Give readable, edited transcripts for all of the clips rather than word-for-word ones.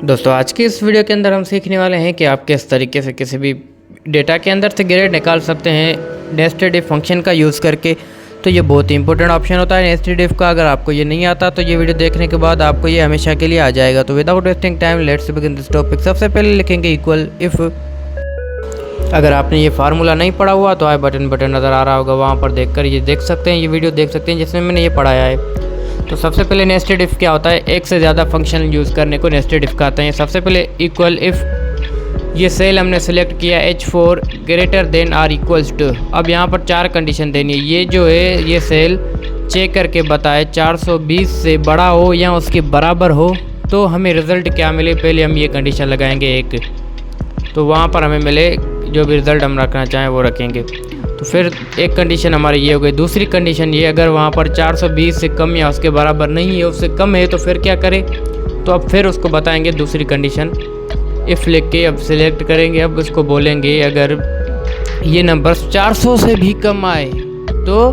दोस्तों आज की इस वीडियो के अंदर हम सीखने वाले हैं कि आप किस तरीके से किसी भी डेटा के अंदर से ग्रेड निकाल सकते हैं नेस्टेड इफ फंक्शन का यूज़ करके। तो ये बहुत ही इंपॉर्टेंट ऑप्शन होता है नेस्टेड इफ का। अगर आपको ये नहीं आता तो ये वीडियो देखने के बाद आपको ये हमेशा के लिए आ जाएगा। तो without wasting time let's begin this topic. सबसे पहले लिखेंगे इक्वल इफ़। अगर आपने ये फार्मूला नहीं पढ़ा हुआ तो आई बटन नज़र आ रहा होगा, वहाँ पर देखकर ये देख सकते हैं, ये वीडियो देख सकते हैं जिसमें मैंने ये पढ़ाया है। तो सबसे पहले नेस्टेड इफ़ क्या होता है, एक से ज़्यादा फंक्शन यूज़ करने को नेस्टेड इफ़ कहते हैं। सबसे पहले इक्वल इफ़, ये सेल हमने सेलेक्ट किया H4 greater than or equals to. अब यहाँ पर 4 कंडीशन देनी है। ये जो है ये सेल चेक करके बताए 420 से बड़ा हो या उसके बराबर हो तो हमें रिज़ल्ट क्या मिले, पहले हम ये कंडीशन लगाएंगे एक, तो वहाँ पर हमें मिले जो भी रिज़ल्ट हम रखना चाहें वो रखेंगे। तो फिर एक कंडीशन हमारी ये हो गई। दूसरी कंडीशन ये, अगर वहाँ पर 420 से कम या उसके बराबर नहीं है, उससे कम है, तो फिर क्या करें, तो अब फिर उसको बताएंगे दूसरी कंडीशन इफ़ लिख के अब सिलेक्ट करेंगे। अब उसको बोलेंगे अगर ये नंबर 400 से भी कम आए तो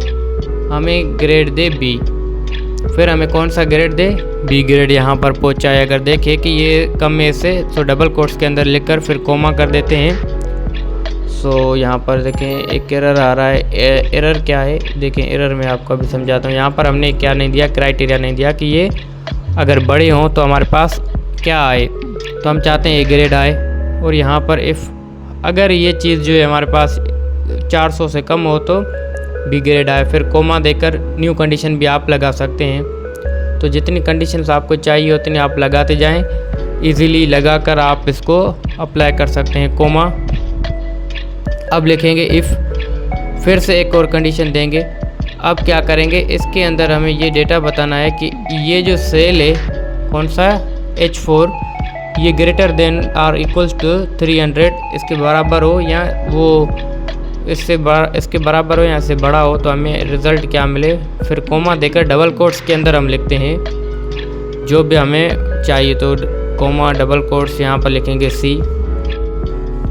हमें ग्रेड दे बी। फिर हमें कौन सा ग्रेड दे, बी ग्रेड यहाँ पर पहुँचाए। अगर देखें कि ये कम है से तो डबल कोट्स के अंदर लिखकर फिर कोमा कर देते हैं। सो यहाँ पर देखें एक एरर आ रहा है। एरर क्या है देखें, एरर मैं आपको अभी समझाता हूँ। यहाँ पर हमने क्या नहीं दिया, क्राइटेरिया नहीं दिया कि ये अगर बड़े हों तो हमारे पास क्या आए, तो हम चाहते हैं ये ग्रेड आए। और यहाँ पर इफ़ अगर ये चीज़ जो है हमारे पास 400 से कम हो तो बी ग्रेड आए। फिर कोमा देकर न्यू कंडीशन भी आप लगा सकते हैं। तो जितनी कंडीशंस आपको चाहिए उतनी आप लगाते जाएं, इजीली लगाकर आप इसको अप्लाई कर सकते हैं। कोमा अब लिखेंगे इफ़, फिर से एक और कंडीशन देंगे। अब क्या करेंगे, इसके अंदर हमें ये डेटा बताना है कि ये जो सेल है कौन सा H4 ये greater than or equals to 300, इसके बराबर हो या वो इसके बराबर हो या इससे बड़ा हो तो हमें रिज़ल्ट क्या मिले। फिर कोमा देकर डबल कोट्स के अंदर हम लिखते हैं जो भी हमें चाहिए। तो कोमा डबल कोट्स यहाँ पर लिखेंगे सी।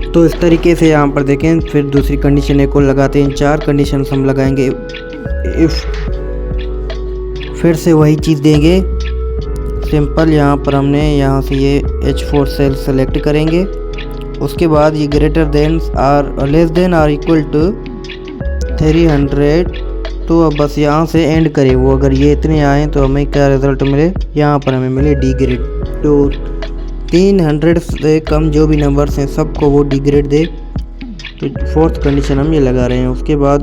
तो इस तरीके से यहाँ पर देखें, फिर दूसरी कंडीशन एक और लगाते हैं। 4 कंडीशन हम लगाएंगे इफ़, फिर से वही चीज़ देंगे सिंपल। यहाँ पर हमने यहाँ से ये H4 सेल सेलेक्ट करेंगे। उसके बाद ये greater than or less than or equal to 300, तो अब बस यहाँ से एंड करें वो। अगर ये इतने आए तो हमें क्या रिज़ल्ट मिले, यहाँ पर हमें मिले डी ग्रेड। तो 300 से कम जो भी नंबर्स हैं सबको वो डी ग्रेड दे। तो 4th कंडीशन हम ये लगा रहे हैं। उसके बाद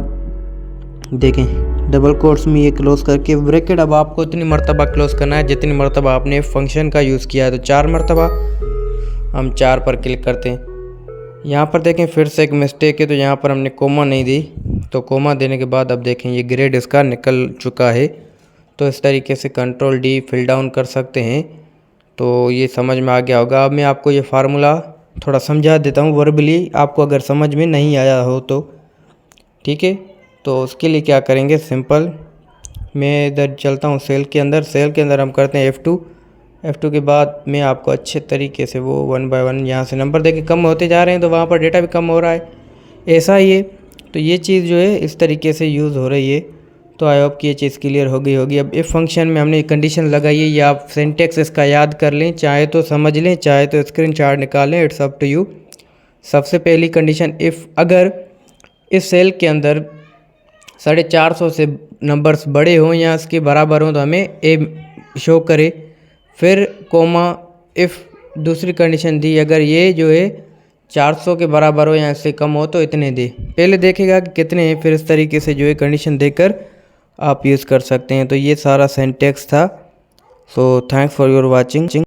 देखें डबल कोट्स में ये क्लोज करके ब्रैकेट अब आपको इतनी मरतबा क्लोज करना है जितनी मरतबा आपने फंक्शन का यूज़ किया है। तो 4 मरतबा हम 4 पर क्लिक करते हैं। यहाँ पर देखें फिर से एक मिस्टेक है, तो यहाँ पर हमने कोमा नहीं दी। तो कोमा देने के बाद अब देखें ये ग्रेड इसका निकल चुका है। तो इस तरीके से कंट्रोल डी फिल डाउन कर सकते हैं। तो ये समझ में आ गया होगा। अब मैं आपको ये फार्मूला थोड़ा समझा देता हूँ वर्बली, आपको अगर समझ में नहीं आया हो तो ठीक है। तो उसके लिए क्या करेंगे, सिंपल मैं इधर चलता हूँ सेल के अंदर। सेल के अंदर हम करते हैं F2 के बाद मैं आपको अच्छे तरीके से वो 1 बाय 1 यहाँ से नंबर देके कम होते जा रहे हैं तो वहाँ पर डेटा भी कम हो रहा है, ऐसा ही है। तो ये चीज़ जो है इस तरीके से यूज़ हो रही है। तो आई होप कि ये चीज़ क्लियर हो गई होगी। अब इफ़ फंक्शन में हमने कंडीशन लगाई है, या आप सिंटेक्स इसका याद कर लें, चाहे तो समझ लें, चाहे तो स्क्रीनशॉट निकालें, इट्स अप टू यू। सबसे पहली कंडीशन इफ़ अगर इस सेल के अंदर 450 से नंबर्स बड़े हों या इसके बराबर हों तो हमें ए शो करे। फिर कोमा इफ़ दूसरी कंडीशन दी, अगर ये जो है 400 के बराबर हो या इससे कम हो तो इतने दे। पहले देखेगा कि कितने हैं, फिर इस तरीके से जो है कंडीशन देकर आप यूज़ कर सकते हैं। तो ये सारा सिंटेक्स था। So thanks for your watching.